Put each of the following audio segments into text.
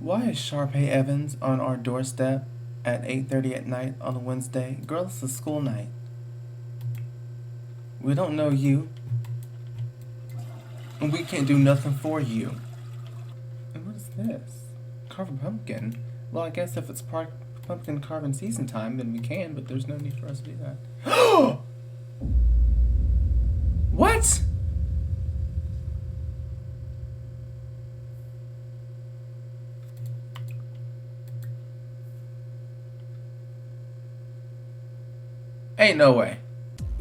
Why is Sharpay Evans on our doorstep at 8:30 at night on a Wednesday? Girl, it's a school night. We don't know you, and we can't do nothing for you. And what is this? Carve a pumpkin? Well, I guess if it's pumpkin carving season time, then we can, but there's no need for us to do that. What? Ain't no way.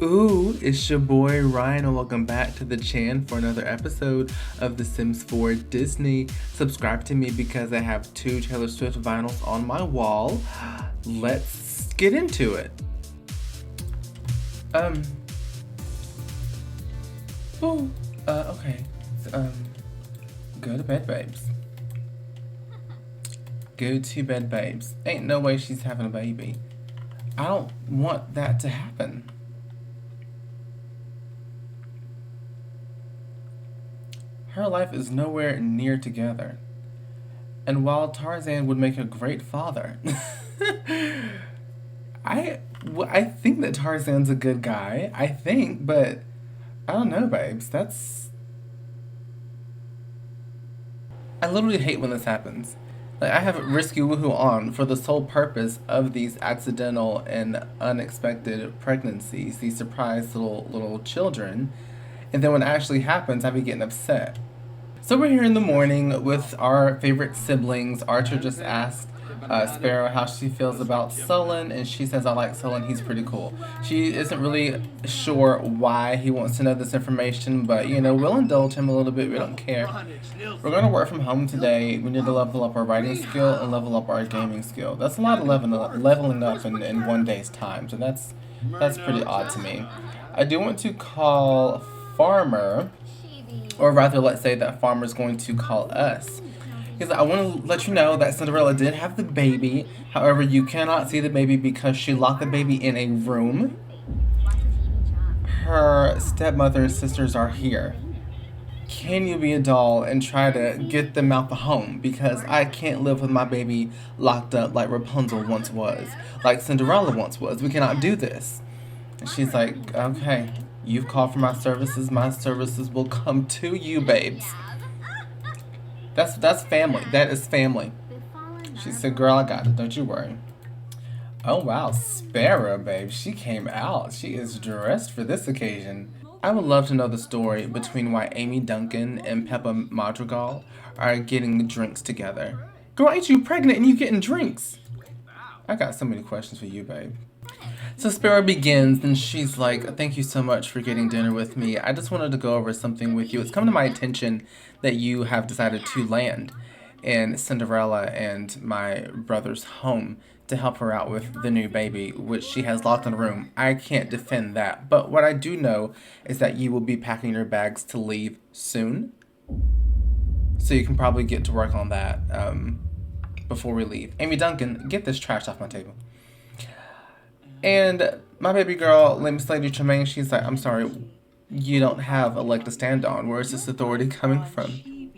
Ooh, it's your boy Ryan, and welcome back to the channel for another episode of The Sims 4 Disney. Subscribe to me because I have 2 Taylor Swift vinyls on my wall. Let's get into it. Okay. Go to bed, babes. Go to bed, babes. Ain't no way she's having a baby. I don't want that to happen. Her life is nowhere near together. And while Tarzan would make a great father, I think that Tarzan's a good guy. I think, but I don't know, babes. I literally hate when this happens. Like, I have Risky Woohoo on for the sole purpose of these accidental and unexpected pregnancies, these surprise little children, and then when it actually happens, I be getting upset. So we're here in the morning with our favorite siblings. Archer just asked Sparrow how she feels about Sullen, and she says, I like Sullen, he's pretty cool. She isn't really sure why he wants to know this information, but you know, we'll indulge him a little bit, we don't care. We're going to work from home today. We need to level up our writing skill and level up our gaming skill. That's a lot of leveling up in one day's time, so that's pretty odd to me. I do want to call Farmer, or rather, let's say that Farmer's going to call us. Because I want to let you know that Cinderella did have the baby. However, you cannot see the baby because she locked the baby in a room. Her stepmother and sisters are here. Can you be a doll and try to get them out the home? Because I can't live with my baby locked up like Rapunzel once was. Like Cinderella once was. We cannot do this. And she's like, okay. You've called for my services will come to you, babes. That's family. That is family. She said, girl, I got it. Don't you worry. Oh, wow. Sparrow, babe. She came out. She is dressed for this occasion. I would love to know the story between why Amy Duncan and Peppa Madrigal are getting drinks together. Girl, ain't you pregnant and you getting drinks? I got so many questions for you, babe. So Sparrow begins, and she's like, thank you so much for getting dinner with me. I just wanted to go over something with you. It's come to my attention that you have decided to land in Cinderella and my brother's home to help her out with the new baby, which she has locked in a room. I can't defend that. But what I do know is that you will be packing your bags to leave soon. So you can probably get to work on that before we leave. Amy Duncan, get this trash off my table. And my baby girl, Miss Lady Tremaine, she's like, I'm sorry, you don't have a leg to stand on. Where is this authority coming from?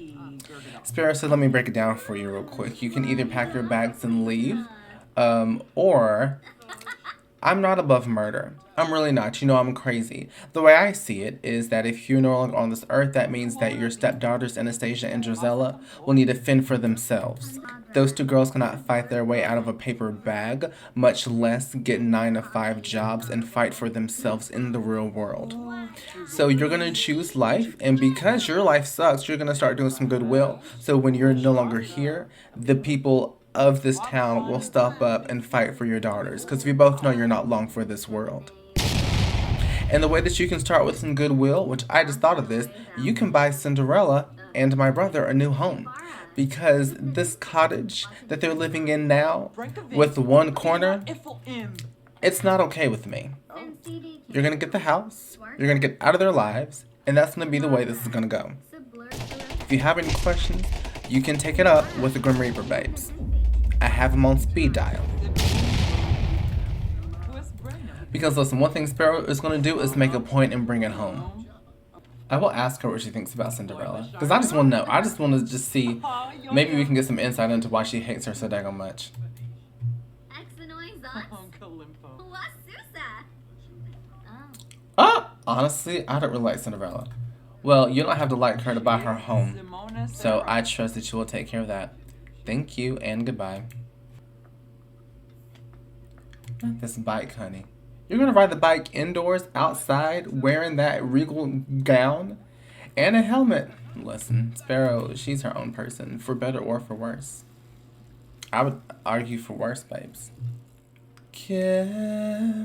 Sparrow said, let me break it down for you real quick. You can either pack your bags and leave, or I'm not above murder. I'm really not. You know, I'm crazy. The way I see it is that if you're no longer on this earth, that means that your stepdaughters, Anastasia and Drizella, will need to fend for themselves. Those 2 girls cannot fight their way out of a paper bag, much less get 9 to 5 jobs and fight for themselves in the real world. So you're going to choose life, and because your life sucks, you're going to start doing some goodwill. So when you're no longer here, the people of this town will step up and fight for your daughters, because we both know you're not long for this world. And the way that you can start with some goodwill, which I just thought of this, you can buy Cinderella and my brother a new home. Because this cottage that they're living in now, with one corner, it's not okay with me. You're going to get the house, you're going to get out of their lives, and that's going to be the way this is going to go. If you have any questions, you can take it up with the Grim Reaper babes. I have them on speed dial. Because listen, one thing Sparrow is going to do is make a point and bring it home. I will ask her what she thinks about Cinderella. Because I just want to know. I just want to just see. Maybe we can get some insight into why she hates her so daggone much. Honestly, I don't really like Cinderella. Well, you don't have to like her to buy her home. So I trust that you will take care of that. Thank you and goodbye. Not this bike, honey. You're gonna ride the bike indoors, outside, wearing that regal gown and a helmet. Listen, Sparrow, she's her own person, for better or for worse. I would argue for worse, babes. Caroline.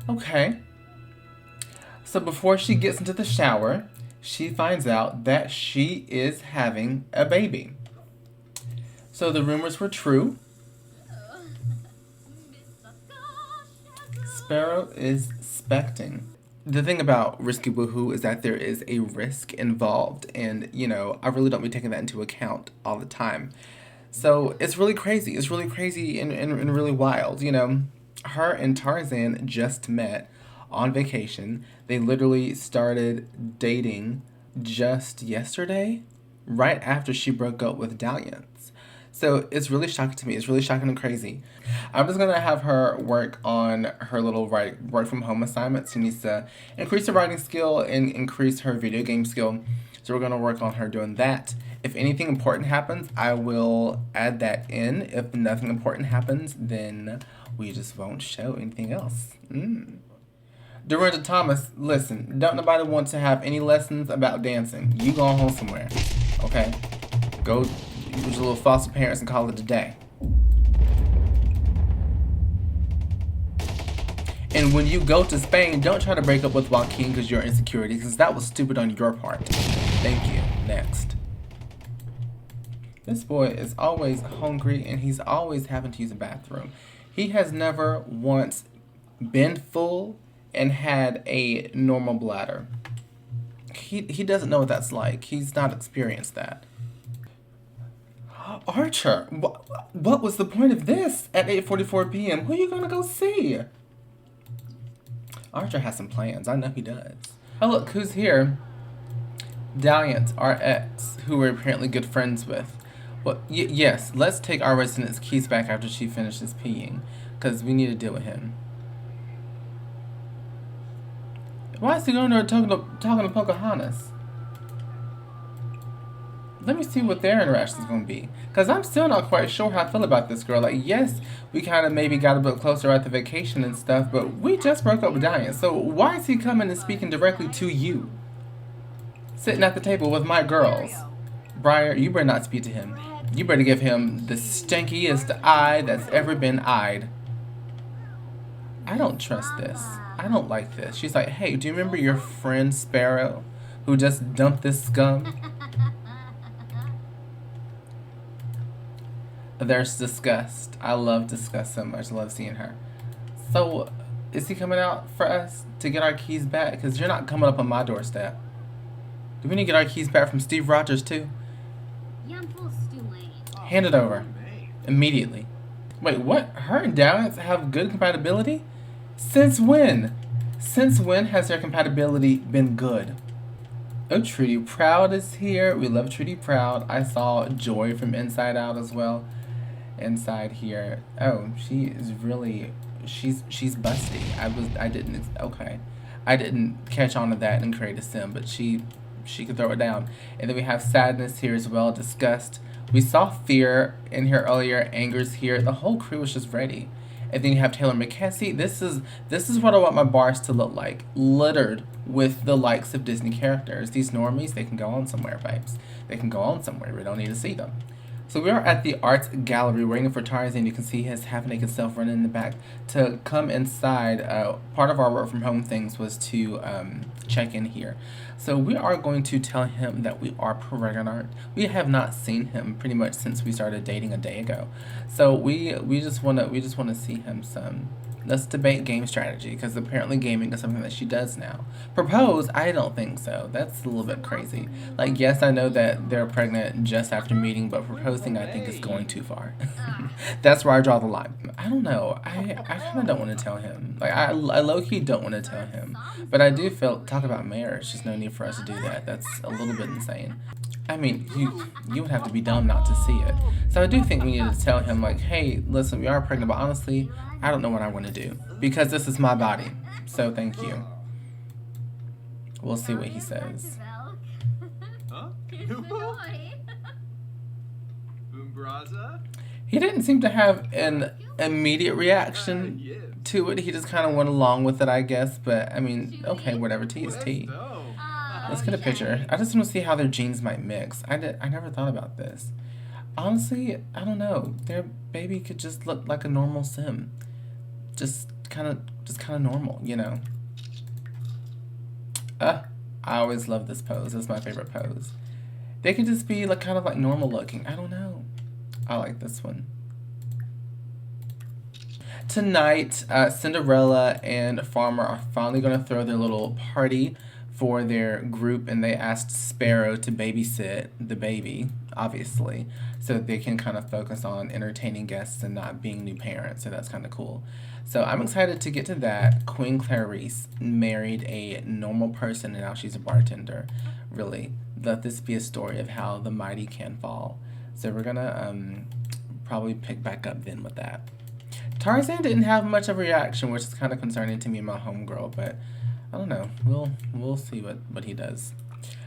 Okay. So before she gets into the shower, she finds out that she is having a baby. So the rumors were true. Sparrow is expecting. The thing about Risky Woohoo is that there is a risk involved, and you know, I really don't be taking that into account all the time. So it's really crazy. It's really crazy and really wild. You know, her and Tarzan just met on vacation. They literally started dating just yesterday, right after she broke up with Dalliance. So it's really shocking to me. It's really shocking and crazy. I'm just gonna have her work on her little work from home assignments. She needs to increase her writing skill and increase her video game skill. So we're gonna work on her doing that. If anything important happens, I will add that in. If nothing important happens, then we just won't show anything else. Dorinda Thomas, listen, don't nobody want to have any lessons about dancing. You go home somewhere, okay? Go with your little foster parents and call it a day. And when you go to Spain, don't try to break up with Joaquin because you're insecurity, because that was stupid on your part. Thank you. Next. This boy is always hungry and he's always having to use a bathroom. He has never once been full and had a normal bladder. He doesn't know what that's like. He's not experienced that. Archer, what was the point of this at 8:44 p.m.? Who are you gonna go see? Archer has some plans. I know he does. Oh look, who's here? Dalliance, our ex, who we're apparently good friends with. Well, yes, let's take our resident's keys back after she finishes peeing, because we need to deal with him. Why is he going there talking to Pocahontas? Let me see what their interaction is going to be. Because I'm still not quite sure how I feel about this girl. Like, yes, we kind of maybe got a bit closer at the vacation and stuff, but we just broke up with Diane. So why is he coming and speaking directly to you? Sitting at the table with my girls. Briar, you better not speak to him. You better give him the stinkiest eye that's ever been eyed. I don't trust this. I don't like this. She's like, hey, do you remember your friend Sparrow who just dumped this scum? There's disgust. I love disgust so much. I love seeing her. So, is he coming out for us to get our keys back? Because you're not coming up on my doorstep. Do we need to get our keys back from Steve Rogers too? Hand it over. Immediately. Wait, what? Her and Dalliance have good compatibility? Since when? Since when has their compatibility been good? Oh, Trudy Proud is here. We love Trudy Proud. I saw Joy from Inside Out as well. Inside here. Oh, she is really, she's busty. I didn't catch on to that and create a sim, but she could throw it down. And then we have Sadness here as well, Disgust. We saw Fear in here earlier, Anger's here. The whole crew was just ready. And then you have Taylor McKessie. This is what I want my bars to look like. Littered with the likes of Disney characters. These normies, they can go on somewhere, babes. They can go on somewhere. We don't need to see them. So we are at the Arts Gallery waiting for Tarzan. You can see his half-naked self running in the back to come inside. Part of our work from home things was to check in here. So we are going to tell him that we are pregnant. We have not seen him pretty much since we started dating a day ago. So we just wanna see him some. Let's debate game strategy, because apparently gaming is something that she does now. Propose? I don't think so. That's a little bit crazy. Like, yes, I know that they're pregnant just after meeting, but proposing, I think, is going too far. That's where I draw the line. I don't know. I kind of don't want to tell him. Like, I low-key don't want to tell him. But I do feel, talk about marriage, there's no need for us to do that. That's a little bit insane. I mean, you would have to be dumb not to see it. So I do think we need to tell him, like, hey, listen, we are pregnant, but honestly, I don't know what I want to do. Because this is my body. So thank you. We'll see what he says. He didn't seem to have an immediate reaction to it. He just kind of went along with it, I guess. But, I mean, okay, whatever. Tea is tea. Let's get a picture. I just want to see how their genes might mix. I never thought about this. Honestly, I don't know. Their baby could just look like a normal sim. Just kind of normal, you know. I always love this pose. It's my favorite pose. They could just be like kind of like normal looking. I don't know. I like this one. Tonight, Cinderella and Farmer are finally going to throw their little party for their group, and they asked Sparrow to babysit the baby, obviously, so they can kind of focus on entertaining guests and not being new parents, so that's kind of cool. So I'm excited to get to that. Queen Clarice married a normal person, and now she's a bartender. Really, let this be a story of how the mighty can fall. So we're gonna probably pick back up then with that. Tarzan didn't have much of a reaction, which is kind of concerning to me and my homegirl, but I don't know. We'll see what he does.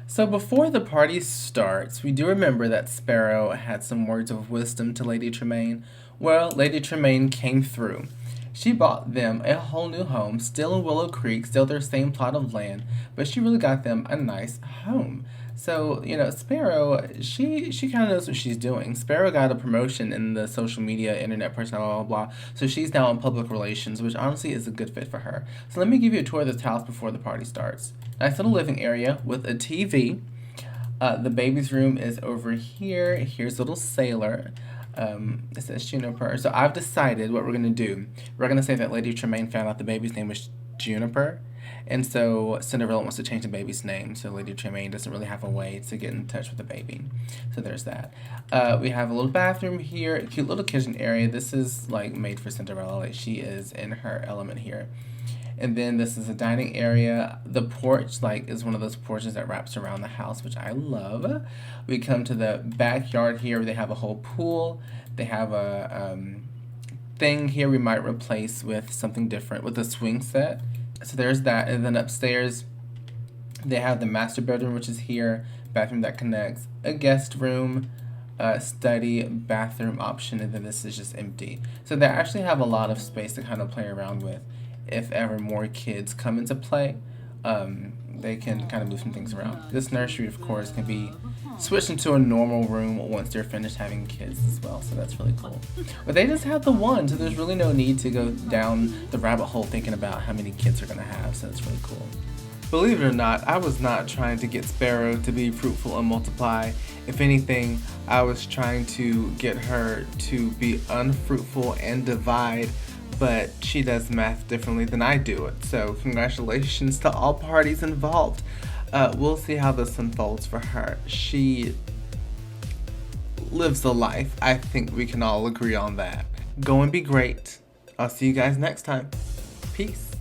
So before the party starts, we do remember that Sparrow had some words of wisdom to Lady Tremaine. Well, Lady Tremaine came through. She bought them a whole new home, still in Willow Creek, still their same plot of land, but she really got them a nice home. So, you know, Sparrow, she kind of knows what she's doing. Sparrow got a promotion in the social media, internet person, blah, blah, blah. So she's now in public relations, which honestly is a good fit for her. So let me give you a tour of this house before the party starts. Nice little living area with a TV. The baby's room is over here. Here's little Sailor. It says Juniper. So I've decided what we're going to do. We're going to say that Lady Tremaine found out the baby's name was Juniper. And so Cinderella wants to change the baby's name, so Lady Tremaine doesn't really have a way to get in touch with the baby. So there's that. We have a little bathroom here, a cute little kitchen area. This is like made for Cinderella. Like she is in her element here. And then this is a dining area. The porch like is one of those porches that wraps around the house, which I love. We come to the backyard here where they have a whole pool. They have a thing here we might replace with something different with a swing set. So there's that, and then upstairs they have the master bedroom, which is here, bathroom that connects, a guest room, study, bathroom option, and then this is just empty. So they actually have a lot of space to kind of play around with. If ever more kids come into play, they can kind of move some things around. This nursery, of course, can be switched into a normal room once they're finished having kids as well, so that's really cool. But they just have the one, so there's really no need to go down the rabbit hole thinking about how many kids they're gonna have, so that's really cool. Believe it or not, I was not trying to get Sparrow to be fruitful and multiply. If anything, I was trying to get her to be unfruitful and divide, but she does math differently than I do it. So congratulations to all parties involved. We'll see how this unfolds for her. She lives a life. I think we can all agree on that. Go and be great. I'll see you guys next time. Peace.